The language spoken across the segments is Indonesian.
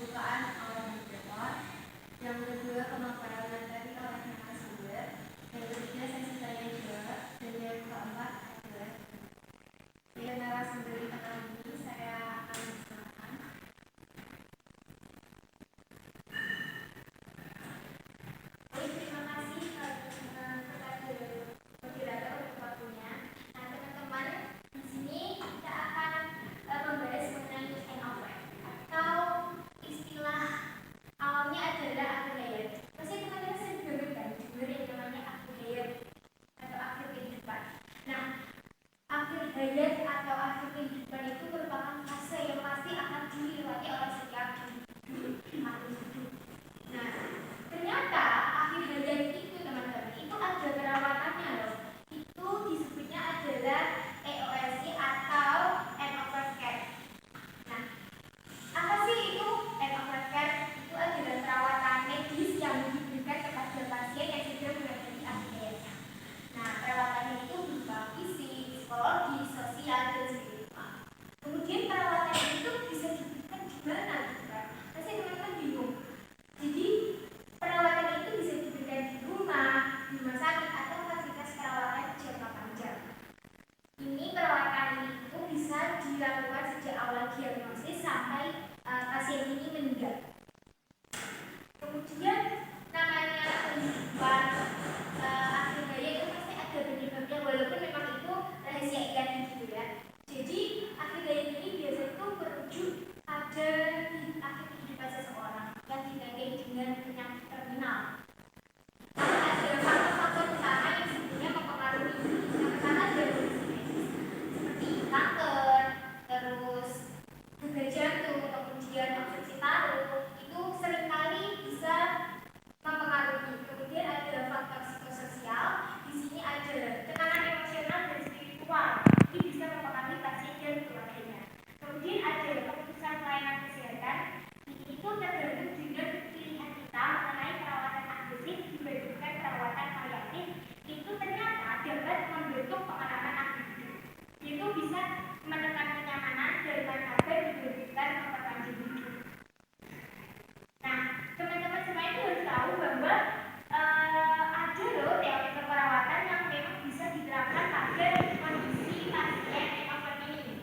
pembukaan oleh moderator, yang kedua pemaparan materi oleh narasumber, yang ketiga sesi tanya jawab, dan yang keempat adalah narasumber di tengah ini saya akan memperkenalkan. Terima kasih kepada moderator untuk waktunya. Nah, teman-teman, di sini kita akan membahas mengenai end-of-life atau istilah awalnya adalah akhir hayat. Pasti teman-teman sering dengar kan, yang namanya akhir hayat atau akhir kehidupan. Nah, akhir hayat atau akhir kehidupan itu merupakan fase yang pasti akan dilewati oleh setiap makhluk hidup. Nah, ternyata akhir hayat itu teman-teman itu ada perawatannya loh. Itu disebutnya adalah EOSC atau end of life care. Nah, apa sih itu end of life care? Itu adalah perawatan medis yang diberikan kepada pasien yang sudah menghadapi akhir hayatnya. Nah, perawatannya itu berupa fisik, psikologi, sosial, dan spiritual. Kemudian perawatan itu bisa diberikan di mana? Pasti teman-teman bingung. Jadi perawatan itu bisa diberikan di rumah sakit atau fasilitas perawatan jangka panjang. Ini perawatan itu bisa dilakukan sejak awal diagnosis sampai pasien ini meninggal. Kemudian namanya kehidupan akhir hayat itu pasti ada penyebabnya, walaupun memang itu rahasia ilahi gitu ya. Jadi akhir hayat ini biasanya itu merujuk pada akhir kehidupan seseorang yang ditandai dengan penyakit terminal. Ada faktor-faktor utama yang sebetulnya mempengaruhi. Yang pertama adalah kondisi medis seperti kanker, terus gagal jantung, kemudian obstruksi paru, itu seringkali bisa mempengaruhi. Kemudian ada faktor psikososial. Di sini ada tekanan emosional dan spiritual. Ini bisa mempengaruhi pasien dan keluarganya. Kemudian ada keputusan pelayanan kesehatan. Ini itu tergantung dengan pilihan kita mengenai perawatan agresif dibandingkan perawatan paliatif. Itu ternyata dapat membentuk pengalaman akhir hidup. Itu bisa menekan kenyamanan dan martabat dibandingkan memperpanjang hidup. Nah, teman-teman semua itu harus tahu bahwa ada loh teori keperawatan yang memang bisa diterapkan pada kondisi pasien end of life ini.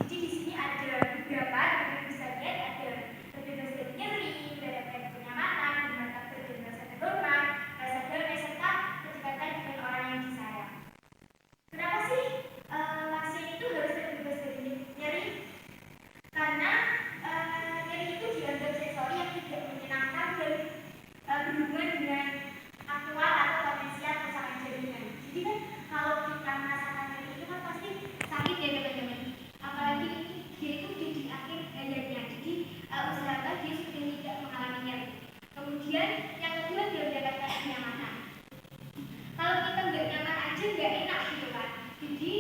Jadi di sini ada beberapa yang bisa lihat, ada bebas dari nyeri, mendapatkan kenyamanan, mendapatkan badan rasa terhormat, rasa damai, serta kedekatan dengan orang yang disayang. Kenapa sih pasien itu harus terbebas dari nyeri? Karena nyeri itu dianggap sensori yang tidak menyenangkan dan berhubungan dengan aktual atau potensial kerusakan jaringan. Jadi kan kalau kita merasakan nyeri itu kan pasti sakit ya teman-teman. Apalagi dia itu di akhir hayatnya. Jadi usahakan dia sudah tidak mengalami nyeri. Kemudian yang kedua dia mendapatkan kenyamanan. Kalau kita nggak nyaman aja nggak enak gitu kan. Jadi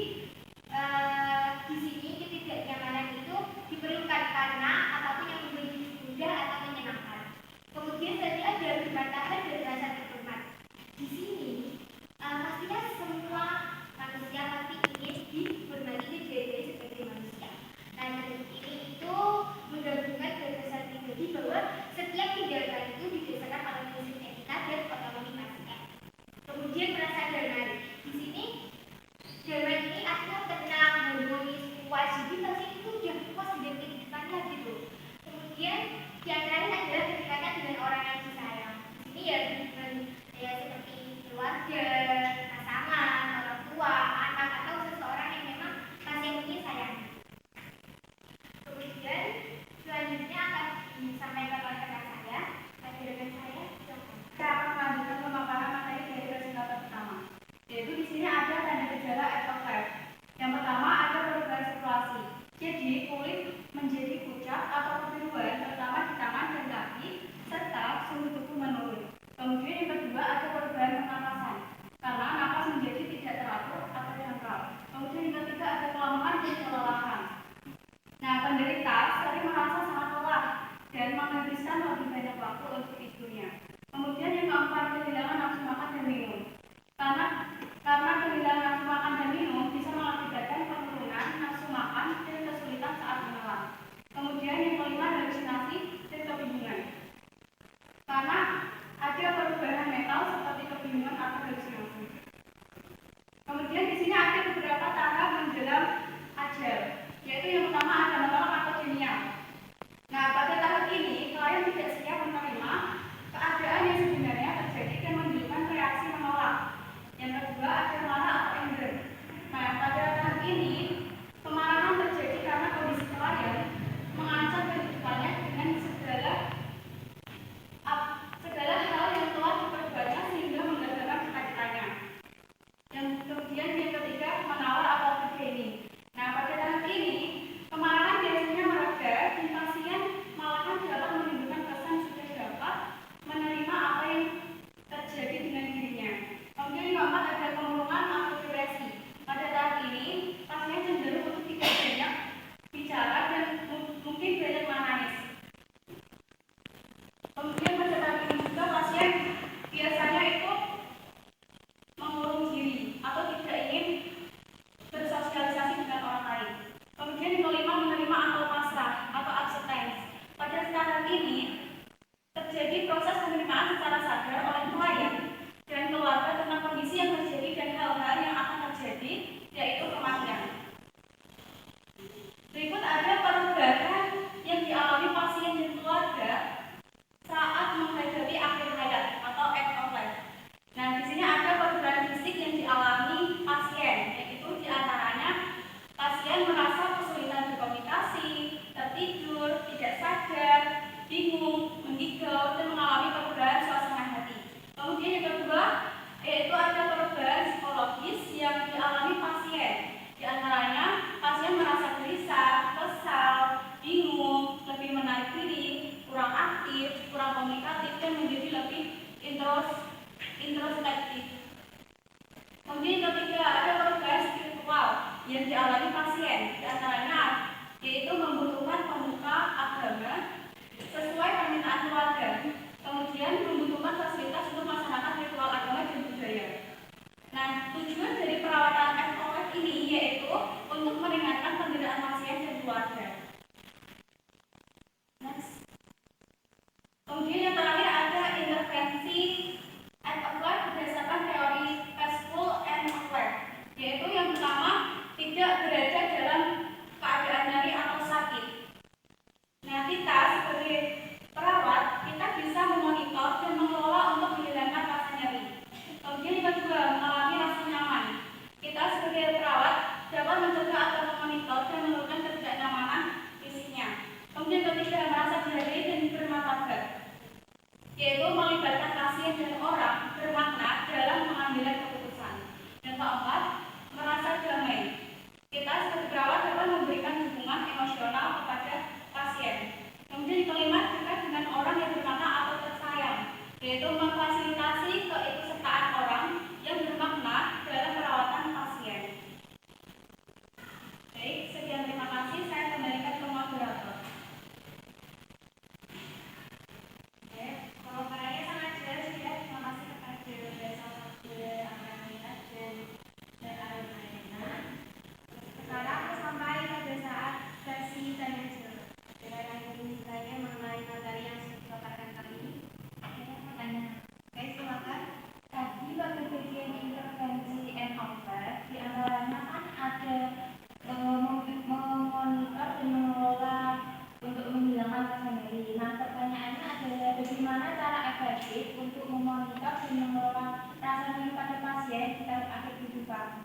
di sini ketidaknyamanan itu diperlukan karena apapun yang membuat hidup mudah atau menyenangkan. Kemudian tadi ada martabat dan rasa terhormat. Di sini pastinya semua manusia pasti ingin dihormati dan dihargai sebagai manusia. Nah, ini itu menggabungkan gagasan pribadi bahwa setiap tindakan itu didasarkan pada prinsip etika dan otonomi pasien. Kemudian merasa damai. Di sini damai ini artinya tenang, harmonis, puas. Jadi pasien itu udah puas dengan kehidupannya gitu. Kemudian yang terakhir adalah kedekatan dengan orang yang disayang. Di sini ya hubungan seperti keluarga, pasangan, orang tua, anak atau seseorang yang memang pasien ini sayang. Kemudian selanjutnya akan disampaikan oleh rekan saya. Kita akan melanjutkan pemaparan materi dari presentator pertama, yaitu di sini ada tanda gejala end of life. Yang pertama ada perubahan sirkulasi, jadi kulit menjadi pucat atau kebiruan, terutama di tangan dan kaki, serta suhu tubuh menurun. Kemudian yang kedua ada perubahan pernapasan, karena napas menjadi tidak teratur atau dangkal. Kemudian yang ketiga ada kelemahan dan kelelahan. Nah, penderita sering merasa sangat lelah dan menghabiskan lebih banyak waktu untuk tidurnya. Kemudian yang keempat kehilangan nafsu makan dan minum. Karena kehilangan nafsu makan dan minum bisa mengakibatkan penurunan nafsu makan dan kesulitan saat menelan. Kemudian yang kelima halusinasi dan kebingungan. ini terjadi proses penerimaan secara sadar oleh klien dan keluarga tentang kondisi yang terjadi dan hal-hal yang akan terjadi, yaitu kematian. Berikut ada perubahan yang dialami pasien dan keluarga saat menghadapi akhir hayat atau end of life. Nah, di sini ada perubahan fisik yang dialami pasien, yaitu diantaranya pasien merasa kesulitan berkomunikasi, tertidur, tidak sadar, bingung, menggigau, dan mengalami perubahan suasana hati. Kemudian yang kedua, yaitu ada perubahan psikologis yang dialami pasien. Di antaranya, pasien merasa gelisah, kesal, bingung, lebih menarik diri, kurang aktif, kurang komunikatif, dan menjadi lebih introspektif. Kemudian yang ketiga, ada perubahan spiritual yang dialami pasien. Di antaranya, yaitu membutuhkan pemuka agama sesuai permintaan keluarga. Kemudian membutuhkan fasilitas untuk melaksanakan ritual agama dan budaya. Nah, tujuan dari perawatan FOF ini yaitu untuk meringankan penderitaan pasien dan keluarga. Next. Kemudian yang terakhir ada intervensi end of life berdasarkan teori peaceful end of life, yaitu yang pertama, tidak berada dalam keadaan nyeri atau sakit. Nah, kita sebagai perawat, kita bisa memonitor dan mengelola untuk menghilangkan rasa nyeri. Kemudian yang kedua, mengalami rasa nyaman. Kita sebagai perawat dapat mencegah atau memonitor dan menurunkan ketidaknyamanan fisiknya. Kemudian yang ketiga, merasa dihargai dan bermartabat, yaitu melibatkan pasien dan orang bermakna dalam pengambilan keputusan. Yang keempat, merasa damai. Kita sebagai perawat dapat memberikan dukungan emosional kepada pasien. Kemudian yang kelima, dekat dengan orang yang bermakna atau tersayang, yaitu memfasilitasi keikutsertaan orang yang bermakna dalam perawatan pasien. Baik, sekian, terima kasih. Saya kembalikan ke moderator. Kalau kayaknya sangat jelas ya, terima kasih kepada Desa Amarina dan Aruna. Sekarang sampai pada saat sesi tanya jawab. Ada yang ingin ditanya mengenai materi yang sudah dipaparkan kali ini? Pertanyaan. Oke, silakan. Tadi pada bagian intervensi end of life, di antaranya kan ada memonitor dan mengelola untuk menghilangkan rasa nyeri. Nah, pertanyaannya adalah bagaimana cara efektif untuk memonitor dan mengelola rasa nyeri pada pasien di tahap akhir kehidupan?